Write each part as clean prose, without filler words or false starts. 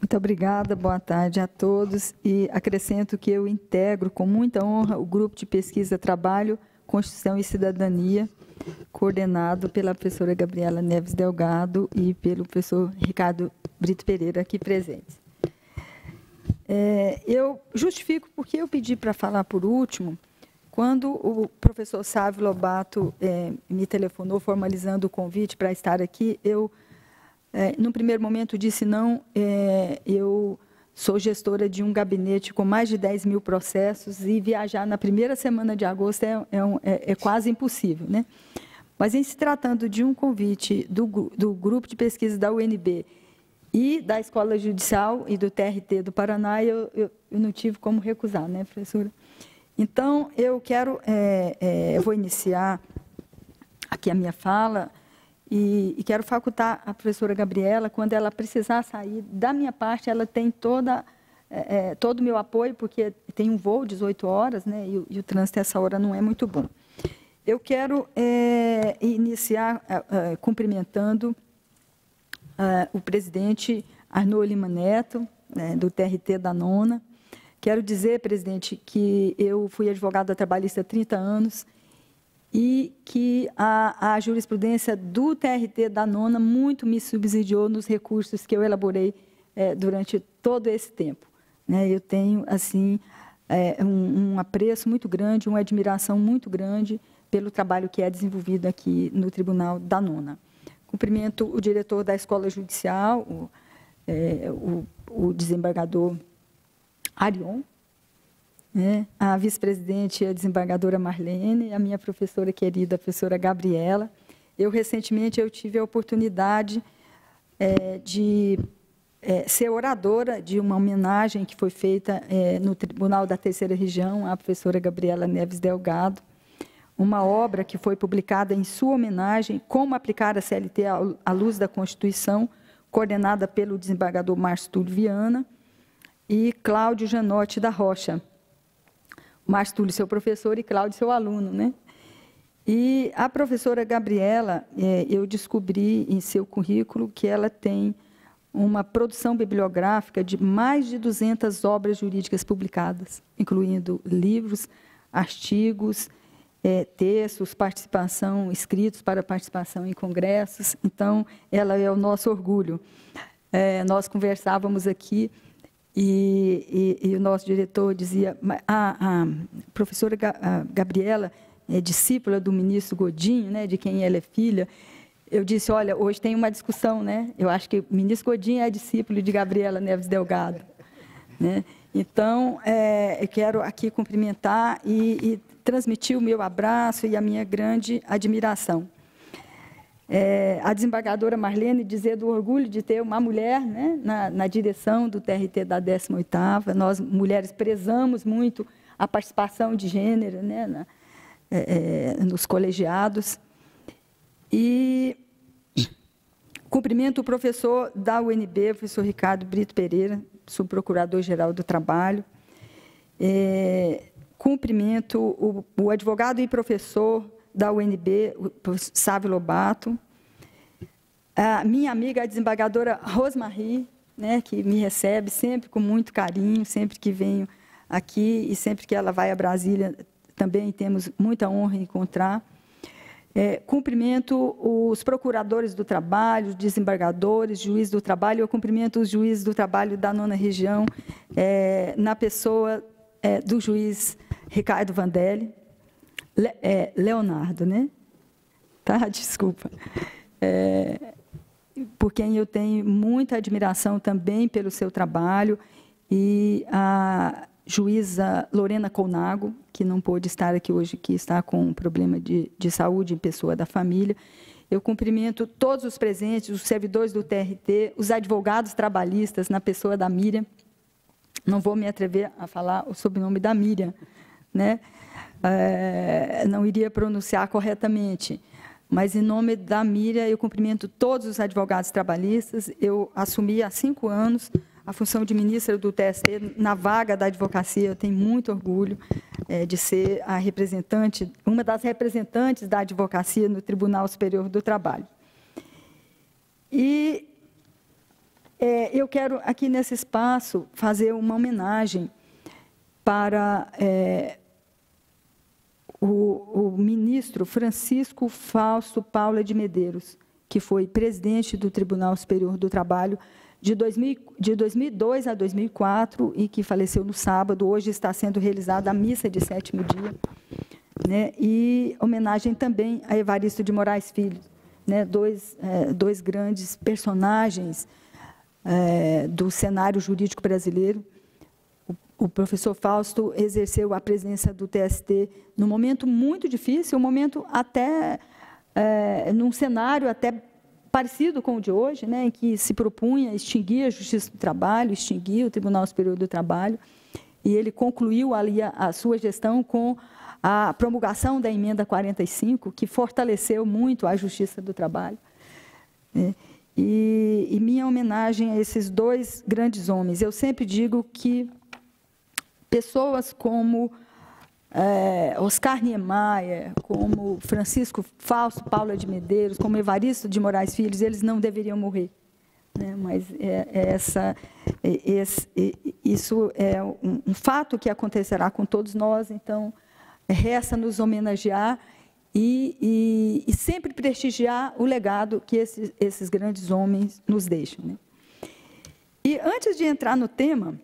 Muito obrigada, boa tarde a todos. E acrescento que eu integro com muita honra o grupo de pesquisa Trabalho, Constituição e Cidadania, coordenado pela professora Gabriela Neves Delgado e pelo professor Ricardo Brito Pereira, aqui presentes. Eu justifico porque eu pedi para falar por último, quando o professor Sávio Lobato me telefonou formalizando o convite para estar aqui, eu, no primeiro momento, disse não, eu sou gestora de um gabinete com mais de 10 mil processos e viajar na primeira semana de agosto é quase impossível, né? Mas, em se tratando de um convite do grupo de pesquisa da UNB e da Escola Judicial e do TRT do Paraná, eu não tive como recusar, né, professora? Então, eu vou iniciar aqui a minha fala e quero facultar a professora Gabriela, quando ela precisar sair, da minha parte, ela tem todo o meu apoio, porque tem um voo 18 horas, né, e o trânsito essa hora não é muito bom. Eu quero iniciar cumprimentando o presidente Arnaud Lima Neto, do TRT da Nona. Quero dizer, presidente, que eu fui advogada trabalhista há 30 anos e que a jurisprudência do TRT da Nona muito me subsidiou nos recursos que eu elaborei durante todo esse tempo, né? Eu tenho, assim, um apreço muito grande, uma admiração muito grande pelo trabalho que é desenvolvido aqui no Tribunal da Nona. Cumprimento o diretor da Escola Judicial, o desembargador Arion, né? A vice-presidente, a desembargadora Marlene, a minha professora querida, a professora Gabriela. Recentemente, eu tive a oportunidade de ser oradora de uma homenagem que foi feita no Tribunal da Terceira Região à professora Gabriela Neves Delgado, uma obra que foi publicada em sua homenagem, Como aplicar a CLT à luz da Constituição, coordenada pelo desembargador Márcio Túlio Viana e Cláudio Janotti da Rocha. Márcio Túlio, seu professor, e Cláudio, seu aluno, né? E a professora Gabriela, eu descobri em seu currículo que ela tem uma produção bibliográfica de mais de 200 obras jurídicas publicadas, incluindo livros, artigos, textos, escritos para participação em congressos. Então, ela é o nosso orgulho. Nós conversávamos aqui e o nosso diretor dizia, a professora Gabriela é discípula do ministro Godinho, né, de quem ela é filha. Eu disse, olha, hoje tem uma discussão, né? Eu acho que o ministro Godinho é discípulo de Gabriela Neves Delgado, né? Então, eu quero aqui cumprimentar e transmitir o meu abraço e a minha grande admiração. A desembargadora Marlene dizer do orgulho de ter uma mulher, né, na direção do TRT da 18ª. Nós, mulheres, prezamos muito a participação de gênero, né, nos colegiados. E cumprimento o professor da UNB, o professor Ricardo Brito Pereira, subprocurador-geral do Trabalho. Cumprimento o advogado e professor da UNB, o Sávio Lobato. A minha amiga, a desembargadora Rosmarie, né, que me recebe sempre com muito carinho, sempre que venho aqui e sempre que ela vai a Brasília, também temos muita honra em encontrar. Cumprimento os procuradores do trabalho, os desembargadores, juízes do trabalho. Eu cumprimento os juízes do trabalho da 9ª região, na pessoa do juiz Ricardo Vandelli, Leonardo, né? Tá? Desculpa. Por quem eu tenho muita admiração também pelo seu trabalho, e a juíza Lorena Colnago, que não pôde estar aqui hoje, que está com um problema de saúde em pessoa da família. Eu cumprimento todos os presentes, os servidores do TRT, os advogados trabalhistas, na pessoa da Miriam. Não vou me atrever a falar o sobrenome da Miriam, né? Não iria pronunciar corretamente. Mas, em nome da Miriam, eu cumprimento todos os advogados trabalhistas. Eu assumi há 5 anos a função de ministra do TST na vaga da advocacia. Eu tenho muito orgulho de ser a representante, uma das representantes da advocacia no Tribunal Superior do Trabalho. E eu quero, aqui nesse espaço, fazer uma homenagem para o ministro Francisco Fausto Paula de Medeiros, que foi presidente do Tribunal Superior do Trabalho de 2002 a 2004 e que faleceu no sábado. Hoje está sendo realizada a missa de 7º dia, né? E homenagem também a Evaristo de Moraes Filho, né? Dois grandes personagens do cenário jurídico brasileiro. O professor Fausto exerceu a presidência do TST num momento muito difícil, um momento até, num cenário até parecido com o de hoje, né, em que se propunha extinguir a Justiça do Trabalho, extinguir o Tribunal Superior do Trabalho, e ele concluiu ali a sua gestão com a promulgação da Emenda 45, que fortaleceu muito a Justiça do Trabalho. E minha homenagem a esses dois grandes homens. Eu sempre digo que pessoas como Oscar Niemeyer, como Francisco Fausto Paula de Medeiros, como Evaristo de Moraes Filho, eles não deveriam morrer, né? Mas isso é um fato que acontecerá com todos nós, então resta nos homenagear e sempre prestigiar o legado que esses grandes homens nos deixam, né? E antes de entrar no tema,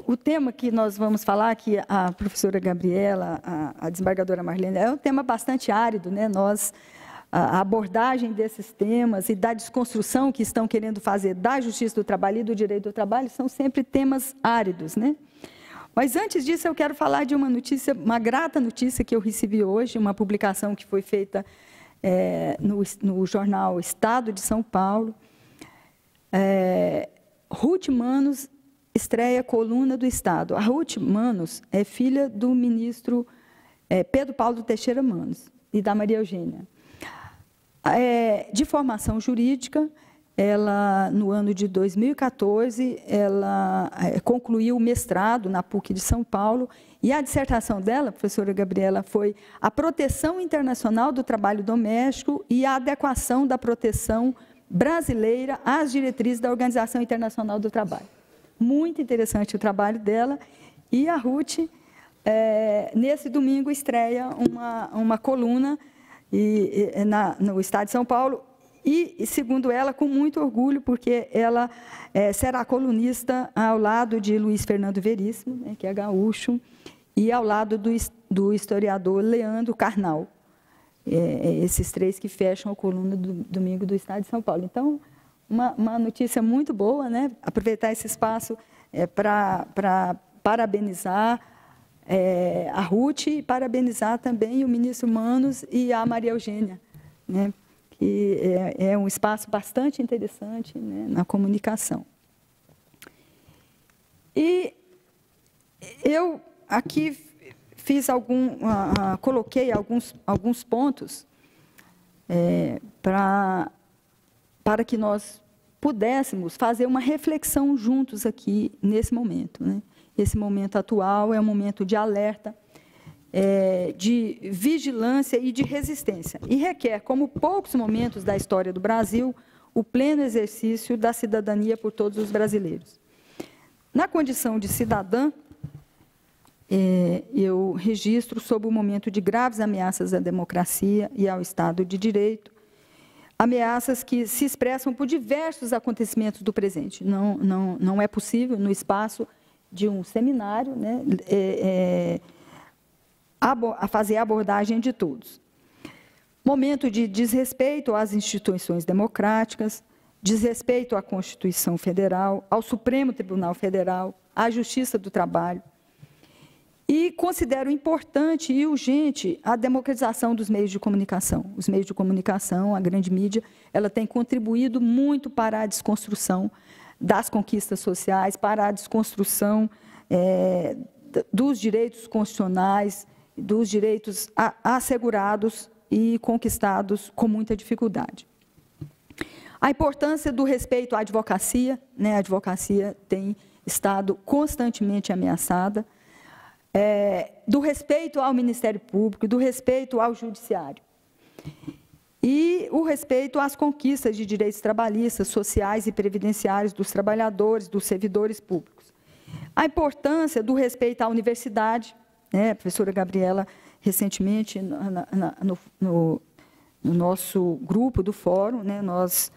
o tema que nós vamos falar, que a professora Gabriela, a desembargadora Marlene, é um tema bastante árido, né? A abordagem desses temas e da desconstrução que estão querendo fazer da justiça do trabalho e do direito do trabalho são sempre temas áridos, né? Mas antes disso eu quero falar de uma notícia, uma grata notícia que eu recebi hoje, uma publicação que foi feita no jornal Estado de São Paulo. Ruth Manos estreia coluna do Estado. A Ruth Manos é filha do ministro Pedro Paulo Teixeira Manos e da Maria Eugênia. De formação jurídica, ela, no ano de 2014, ela concluiu o mestrado na PUC de São Paulo, e a dissertação dela, professora Gabriela, foi a proteção internacional do trabalho doméstico e a adequação da proteção brasileira às diretrizes da Organização Internacional do Trabalho. Muito interessante o trabalho dela, e a Ruth, nesse domingo, estreia uma coluna no Estado de São Paulo, e, segundo ela, com muito orgulho, porque ela será colunista ao lado de Luiz Fernando Veríssimo, né, que é gaúcho, e ao lado do historiador Leandro Carnal. Esses três que fecham a coluna do domingo do Estado de São Paulo. Então, uma notícia muito boa, né? Aproveitar esse espaço para parabenizar a Ruth e parabenizar também o ministro Manos e a Maria Eugênia, né? Que é um espaço bastante interessante, né, na comunicação. E eu aqui coloquei alguns pontos para que nós pudéssemos fazer uma reflexão juntos aqui nesse momento, né? Esse momento atual é um momento de alerta, de vigilância e de resistência, e requer, como poucos momentos da história do Brasil, o pleno exercício da cidadania por todos os brasileiros. Na condição de cidadã, eu registro sob o momento de graves ameaças à democracia e ao Estado de Direito, ameaças que se expressam por diversos acontecimentos do presente. Não é possível, no espaço de um seminário, né, fazer a abordagem de todos. Momento de desrespeito às instituições democráticas, desrespeito à Constituição Federal, ao Supremo Tribunal Federal, à Justiça do Trabalho. E considero importante e urgente a democratização dos meios de comunicação. Os meios de comunicação, a grande mídia, ela tem contribuído muito para a desconstrução das conquistas sociais, para a desconstrução dos direitos constitucionais, dos direitos assegurados e conquistados com muita dificuldade. A importância do respeito à advocacia, né? A advocacia tem estado constantemente ameaçada, do respeito ao Ministério Público, do respeito ao Judiciário. e o respeito às conquistas de direitos trabalhistas, sociais e previdenciários dos trabalhadores, dos servidores públicos. A importância do respeito à universidade, né? A professora Gabriela, recentemente, no nosso grupo do fórum, né, nós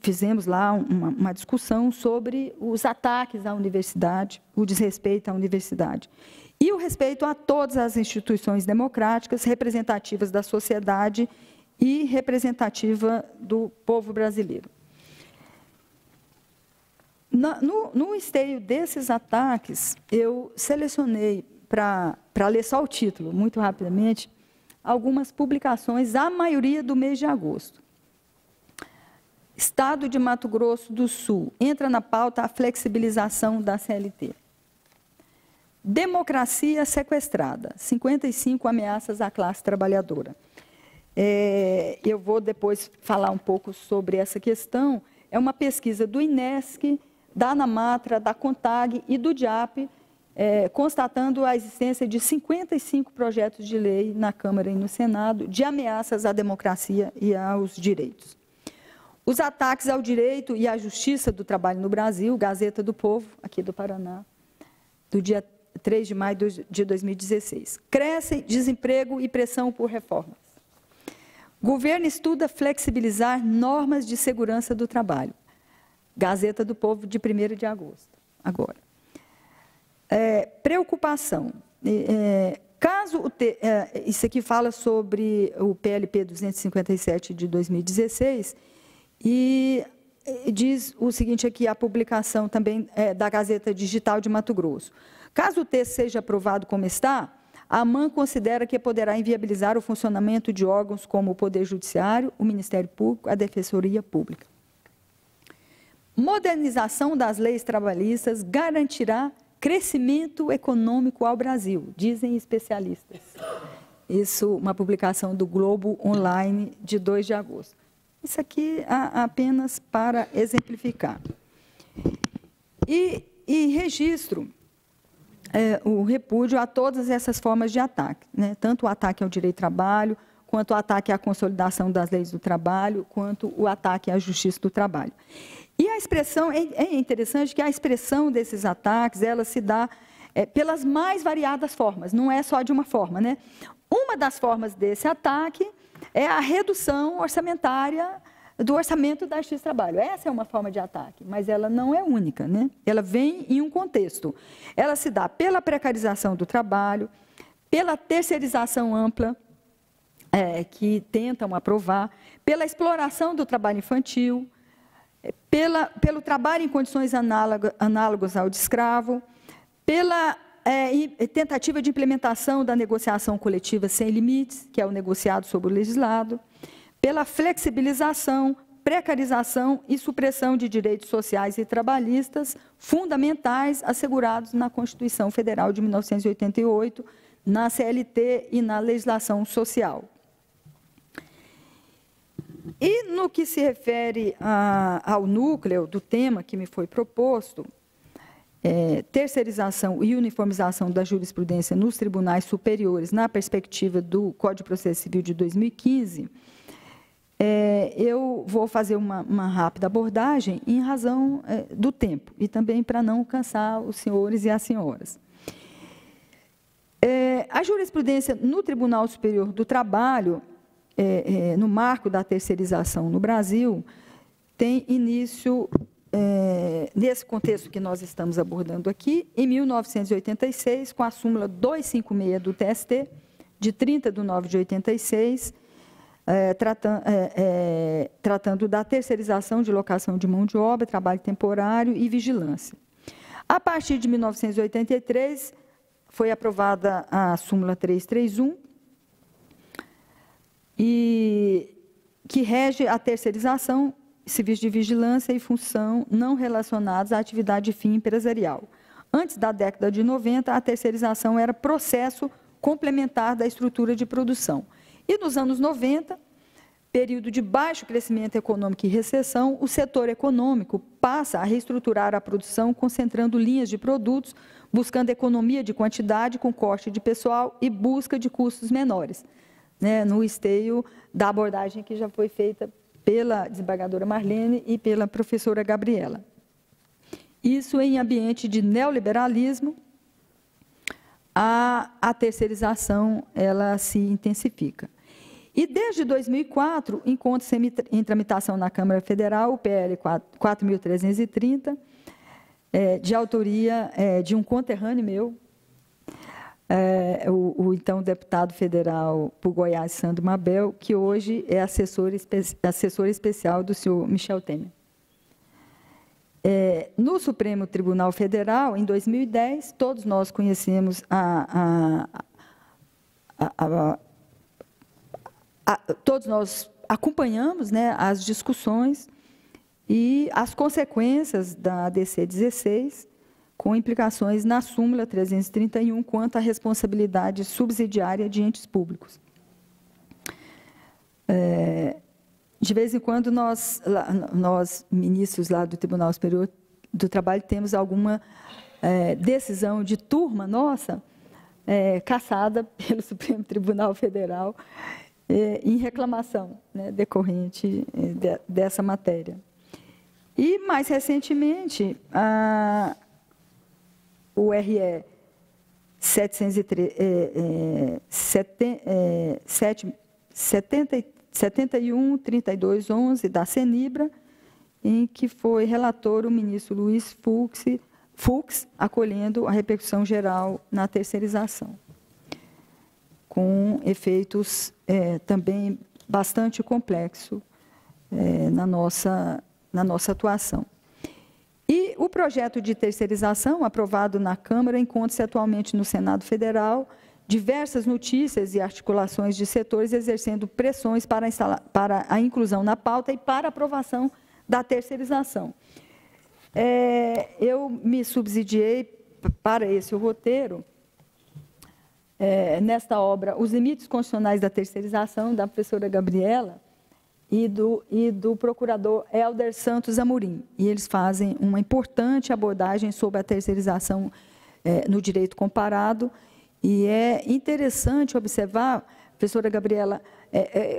fizemos lá uma discussão sobre os ataques à universidade, o desrespeito à universidade. E o respeito a todas as instituições democráticas representativas da sociedade e representativa do povo brasileiro. No esteio desses ataques, eu selecionei, para ler só o título, muito rapidamente, algumas publicações, a maioria do mês de agosto. Estado de Mato Grosso do Sul, entra na pauta a flexibilização da CLT. Democracia sequestrada, 55 ameaças à classe trabalhadora. Eu vou depois falar um pouco sobre essa questão. É uma pesquisa do INESC, da ANAMATRA, da CONTAG e do DIAP, constatando a existência de 55 projetos de lei na Câmara e no Senado de ameaças à democracia e aos direitos. Os ataques ao direito e à justiça do trabalho no Brasil, Gazeta do Povo, aqui do Paraná, do dia 3 de maio de 2016. Cresce desemprego e pressão por reformas. Governo estuda flexibilizar normas de segurança do trabalho. Gazeta do Povo, de 1º de agosto, agora. Preocupação. Isso aqui fala sobre o PLP 257 de 2016, e diz o seguinte aqui, a publicação também da Gazeta Digital de Mato Grosso. Caso o texto seja aprovado como está, a AMAN considera que poderá inviabilizar o funcionamento de órgãos como o Poder Judiciário, o Ministério Público, a Defensoria Pública. Modernização das leis trabalhistas garantirá crescimento econômico ao Brasil, dizem especialistas. Isso, uma publicação do Globo Online, de 2 de agosto. Isso aqui apenas para exemplificar. E registro o repúdio a todas essas formas de ataque, né? Tanto o ataque ao direito do trabalho, quanto o ataque à consolidação das leis do trabalho, quanto o ataque à justiça do trabalho. E a expressão, é interessante que a expressão desses ataques, ela se dá pelas mais variadas formas, não é só de uma forma, né? Uma das formas desse ataque é a redução orçamentária do orçamento da Justiça do Trabalho. Essa é uma forma de ataque, mas ela não é única, né? Ela vem em um contexto. Ela se dá pela precarização do trabalho, pela terceirização ampla, que tentam aprovar, pela exploração do trabalho infantil, pelo trabalho em condições análogas ao de escravo, pela tentativa de implementação da negociação coletiva sem limites, que é o negociado sobre o legislado, pela flexibilização, precarização e supressão de direitos sociais e trabalhistas fundamentais assegurados na Constituição Federal de 1988, na CLT e na legislação social. E no que se refere ao núcleo do tema que me foi proposto, terceirização e uniformização da jurisprudência nos tribunais superiores na perspectiva do Código de Processo Civil de 2015, eu vou fazer uma rápida abordagem em razão do tempo e também para não cansar os senhores e as senhoras. A jurisprudência no Tribunal Superior do Trabalho, no marco da terceirização no Brasil, tem início, nesse contexto que nós estamos abordando aqui, em 1986, com a súmula 256 do TST, de 30 de 9 de 86, tratando da terceirização de locação de mão de obra, trabalho temporário e vigilância. A partir de 1983, foi aprovada a súmula 331, e que rege a terceirização, civis de vigilância e função não relacionados à atividade de fim empresarial. Antes da década de 90, a terceirização era processo complementar da estrutura de produção. E nos anos 90, período de baixo crescimento econômico e recessão, o setor econômico passa a reestruturar a produção, concentrando linhas de produtos, buscando economia de quantidade com corte de pessoal e busca de custos menores. né, no esteio da abordagem que já foi feita pela desembargadora Marlene e pela professora Gabriela. Isso em ambiente de neoliberalismo, a terceirização ela se intensifica. E desde 2004, encontra-se em tramitação na Câmara Federal o PL 4.330, de autoria de um conterrâneo meu, o então deputado federal por Goiás, Sandro Mabel, que hoje é assessor especial do senhor Michel Temer. No Supremo Tribunal Federal, em 2010, todos nós conhecemos todos nós acompanhamos, né, as discussões e as consequências da ADC 16, com implicações na súmula 331 quanto à responsabilidade subsidiária de entes públicos. De vez em quando, nós, ministros lá do Tribunal Superior do Trabalho, temos alguma decisão de turma nossa cassada pelo Supremo Tribunal Federal em reclamação, né, decorrente dessa matéria. E, mais recentemente, o RE 71.3211 da CENIBRA, em que foi relator o ministro Luiz Fux, acolhendo a repercussão geral na terceirização, com efeitos também bastante complexos na nossa atuação. E o projeto de terceirização, aprovado na Câmara, encontra-se atualmente no Senado Federal, diversas notícias e articulações de setores exercendo pressões para a inclusão na pauta e para a aprovação da terceirização. Eu me subsidiei para esse roteiro, nesta obra, Os Limites Constitucionais da Terceirização, da professora Gabriela e do procurador Helder Santos Amorim. E eles fazem uma importante abordagem sobre a terceirização no direito comparado, e é interessante observar, professora Gabriela,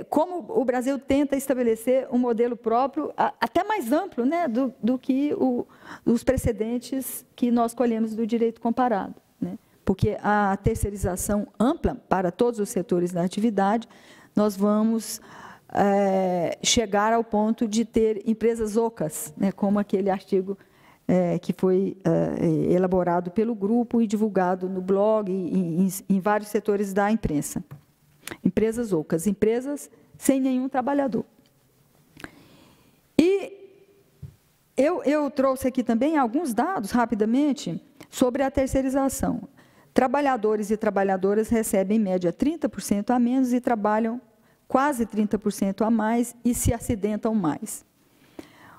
como o Brasil tenta estabelecer um modelo próprio, até mais amplo, né, do que os precedentes que nós colhemos do direito comparado, né? Porque a terceirização ampla para todos os setores da atividade, nós vamos chegar ao ponto de ter empresas ocas, né, como aquele artigo que foi elaborado pelo grupo e divulgado no blog e em vários setores da imprensa. Empresas ocas, empresas sem nenhum trabalhador. E eu trouxe aqui também alguns dados, rapidamente, sobre a terceirização. Trabalhadores e trabalhadoras recebem, em média, 30% a menos e trabalham quase 30% a mais e se acidentam mais.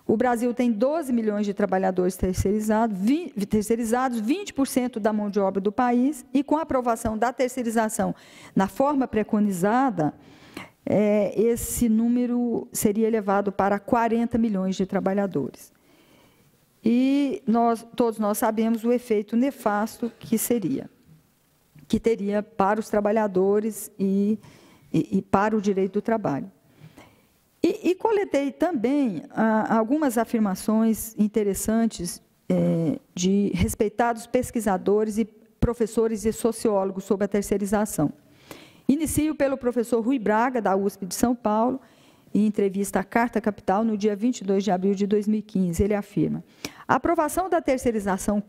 O Brasil tem 12 milhões de trabalhadores terceirizados, 20% da mão de obra do país, e com a aprovação da terceirização na forma preconizada, esse número seria elevado para 40 milhões de trabalhadores. E todos nós sabemos o efeito nefasto que teria para os trabalhadores e para o direito do trabalho. E coletei também algumas afirmações interessantes de respeitados pesquisadores e professores e sociólogos sobre a terceirização. Inicio pelo professor Rui Braga, da USP de São Paulo, em entrevista à Carta Capital, no dia 22 de abril de 2015. Ele afirma: a aprovação da terceirização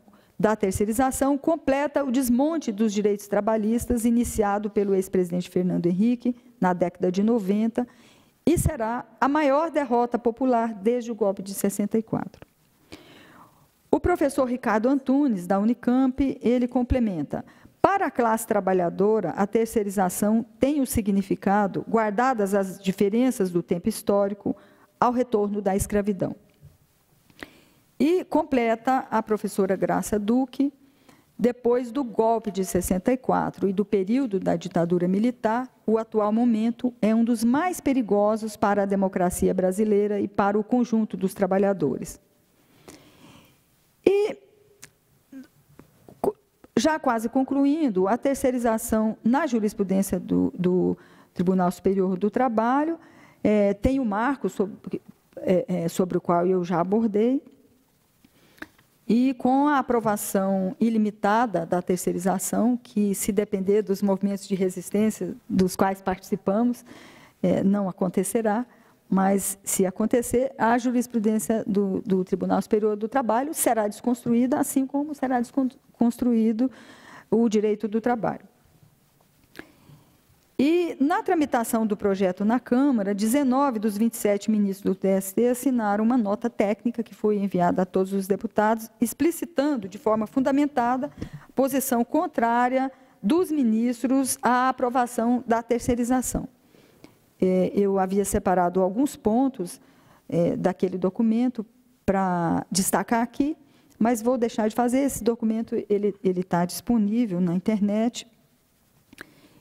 completa o desmonte dos direitos trabalhistas iniciado pelo ex-presidente Fernando Henrique na década de 90, e será a maior derrota popular desde o golpe de 64. O professor Ricardo Antunes, da Unicamp, ele complementa: para a classe trabalhadora, a terceirização tem o significado, guardadas as diferenças do tempo histórico, ao retorno da escravidão. E completa a professora Graça Duque: depois do golpe de 64 e do período da ditadura militar, o atual momento é um dos mais perigosos para a democracia brasileira e para o conjunto dos trabalhadores. E, já quase concluindo, a terceirização na jurisprudência do Tribunal Superior do Trabalho. Tem o marco sobre o qual eu já abordei, e com a aprovação ilimitada da terceirização, que, se depender dos movimentos de resistência dos quais participamos, não acontecerá, mas, se acontecer, a jurisprudência do Tribunal Superior do Trabalho será desconstruída, assim como será desconstruído o direito do trabalho. E, na tramitação do projeto na Câmara, 19 dos 27 ministros do TST assinaram uma nota técnica que foi enviada a todos os deputados, explicitando de forma fundamentada a posição contrária dos ministros à aprovação da terceirização. Eu havia separado alguns pontos daquele documento para destacar aqui, mas vou deixar de fazer. Esse documento ele está disponível na internet.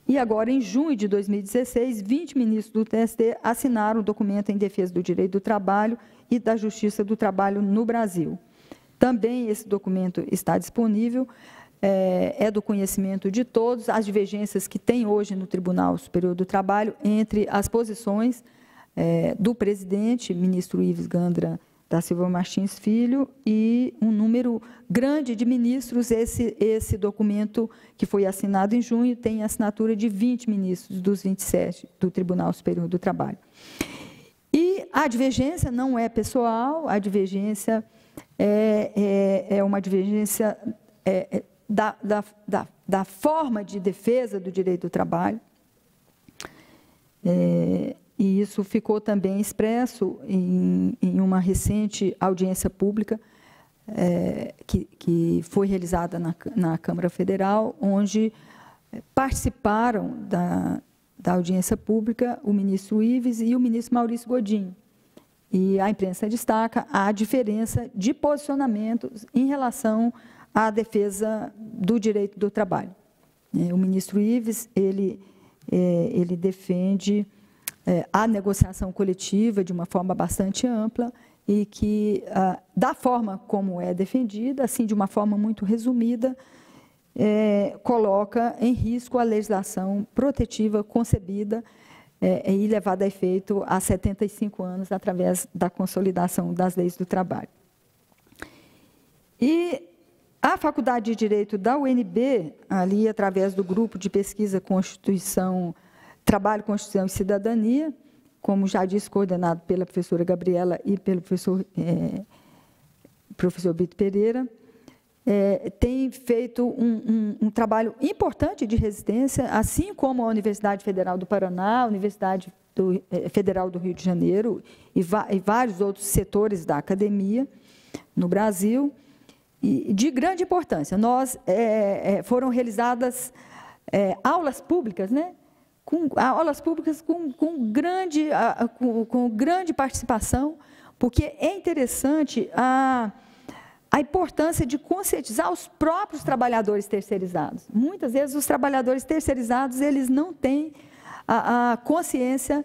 E agora, em junho de 2016, 20 ministros do TST assinaram o documento em defesa do direito do trabalho e da justiça do trabalho no Brasil. Também esse documento está disponível, é do conhecimento de todos as divergências que tem hoje no Tribunal Superior do Trabalho entre as posições do presidente, ministro Ives Gandra da Silva Martins Filho, e um número grande de ministros. Esse documento, que foi assinado em junho, tem a assinatura de 20 ministros dos 27 do Tribunal Superior do Trabalho. E a divergência não é pessoal, a divergência é uma divergência da forma de defesa do direito do trabalho. E isso ficou também expresso em uma recente audiência pública que foi realizada na Câmara Federal, onde participaram da audiência pública o ministro Ives e o ministro Maurício Godinho. E a imprensa destaca a diferença de posicionamentos em relação à defesa do direito do trabalho. O ministro Ives, ele defende a negociação coletiva de uma forma bastante ampla e que, da forma como é defendida, assim, de uma forma muito resumida, coloca em risco a legislação protetiva concebida e levada a efeito há 75 anos através da consolidação das leis do trabalho. E a Faculdade de Direito da UNB, ali através do grupo de pesquisa Constituição, Trabalho, Constituição e Cidadania, como já disse, coordenado pela professora Gabriela e pelo professor Bito Pereira, tem feito um trabalho importante de resistência, assim como a Universidade Federal do Paraná, a Universidade Federal do Rio de Janeiro e vários outros setores da academia no Brasil, e de grande importância. Foram realizadas aulas públicas, né? Aulas públicas com grande participação, porque é interessante a importância de conscientizar os próprios trabalhadores terceirizados. Muitas vezes os trabalhadores terceirizados eles não têm a consciência,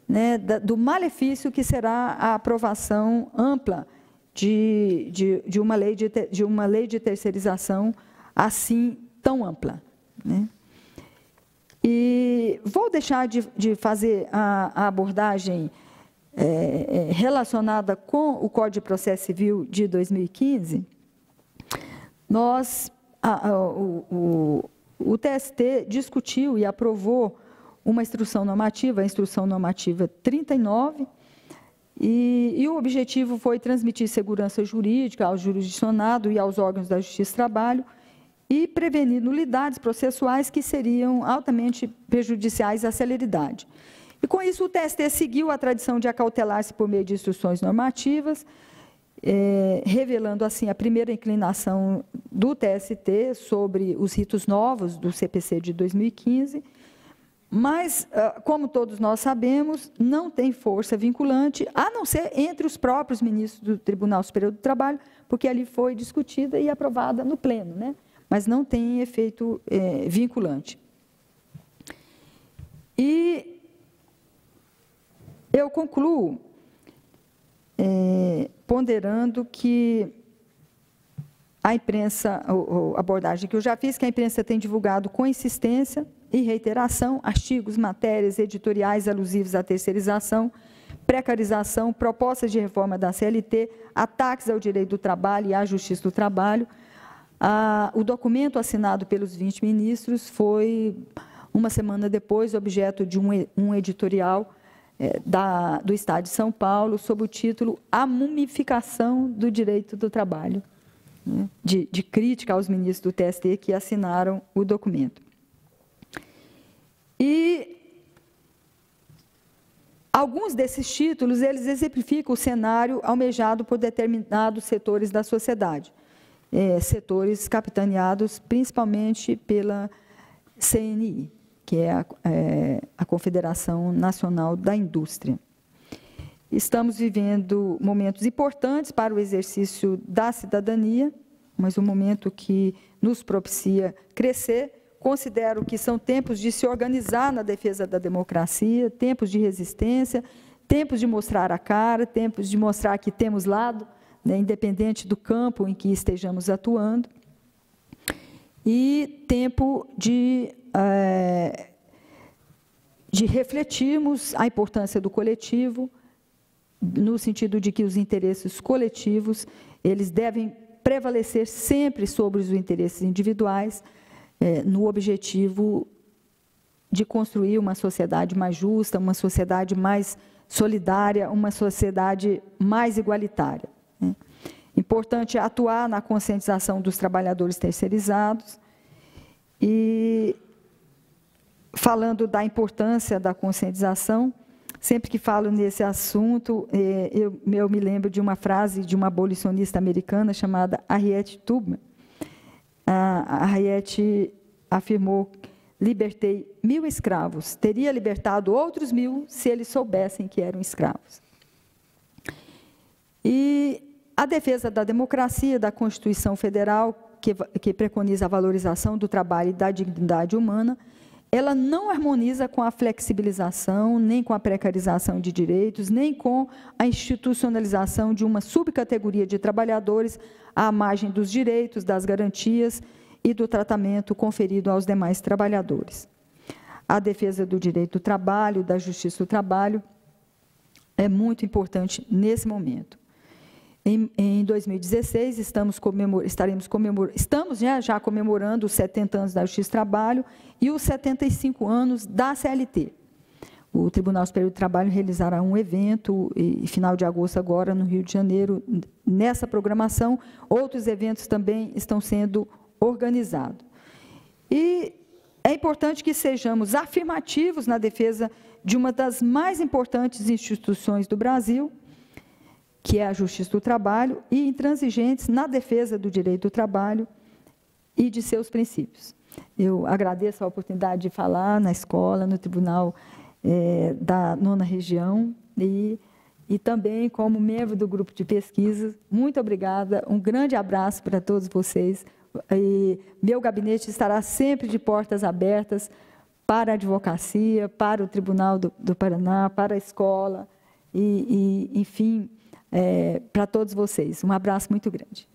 né, do malefício que será a aprovação ampla de uma lei de terceirização assim tão ampla, né? E vou deixar de fazer a abordagem relacionada com o Código de Processo Civil de 2015. O TST discutiu e aprovou uma instrução normativa, a Instrução Normativa 39, e o objetivo foi transmitir segurança jurídica ao jurisdicionado e aos órgãos da Justiça do Trabalho e prevenir nulidades processuais que seriam altamente prejudiciais à celeridade. E, com isso, o TST seguiu a tradição de acautelar-se por meio de instruções normativas, revelando, assim, a primeira inclinação do TST sobre os ritos novos do CPC de 2015, mas, como todos nós sabemos, não tem força vinculante, a não ser entre os próprios ministros do Tribunal Superior do Trabalho, porque ali foi discutida e aprovada no pleno, né? Mas não tem efeito vinculante. E eu concluo ponderando que a imprensa, a abordagem que eu já fiz, que a imprensa tem divulgado com insistência e reiteração, artigos, matérias, editoriais alusivos à terceirização, precarização, propostas de reforma da CLT, ataques ao direito do trabalho e à justiça do trabalho. O documento assinado pelos 20 ministros foi, uma semana depois, objeto de um editorial do Estado de São Paulo, sob o título A Mumificação do Direito do Trabalho, né, de crítica aos ministros do TST que assinaram o documento. E alguns desses títulos, eles exemplificam o cenário almejado por determinados setores da sociedade, setores capitaneados principalmente pela CNI, que é a Confederação Nacional da Indústria. Estamos vivendo momentos importantes para o exercício da cidadania, mas um momento que nos propicia crescer. Considero que são tempos de se organizar na defesa da democracia, tempos de resistência, tempos de mostrar a cara, tempos de mostrar que temos lado, né, independente do campo em que estejamos atuando, e tempo de refletirmos a importância do coletivo, no sentido de que os interesses coletivos, eles devem prevalecer sempre sobre os interesses individuais, no objetivo de construir uma sociedade mais justa, uma sociedade mais solidária, uma sociedade mais igualitária. Né? Importante atuar na conscientização dos trabalhadores terceirizados e, falando da importância da conscientização, sempre que falo nesse assunto, eu me lembro de uma frase de uma abolicionista americana chamada Harriet Tubman. A Harriet afirmou: libertei 1000 escravos, teria libertado outros 1000 se eles soubessem que eram escravos. E a defesa da democracia, da Constituição Federal, que preconiza a valorização do trabalho e da dignidade humana, ela não harmoniza com a flexibilização, nem com a precarização de direitos, nem com a institucionalização de uma subcategoria de trabalhadores à margem dos direitos, das garantias e do tratamento conferido aos demais trabalhadores. A defesa do direito do trabalho, da justiça do trabalho, é muito importante nesse momento. Em 2016, estamos já comemorando os 70 anos da Justiça do Trabalho e os 75 anos da CLT. O Tribunal Superior do Trabalho realizará um evento, em final de agosto agora, no Rio de Janeiro. Nessa programação, outros eventos também estão sendo organizados. E é importante que sejamos afirmativos na defesa de uma das mais importantes instituições do Brasil, que é a Justiça do Trabalho, e intransigentes na defesa do direito do trabalho e de seus princípios. Eu agradeço a oportunidade de falar na escola, no Tribunal da 9ª Região, e também como membro do grupo de pesquisa. Muito obrigada, um grande abraço para todos vocês. E meu gabinete estará sempre de portas abertas para a advocacia, para o Tribunal do Paraná, para a escola, enfim, para todos vocês. Um abraço muito grande.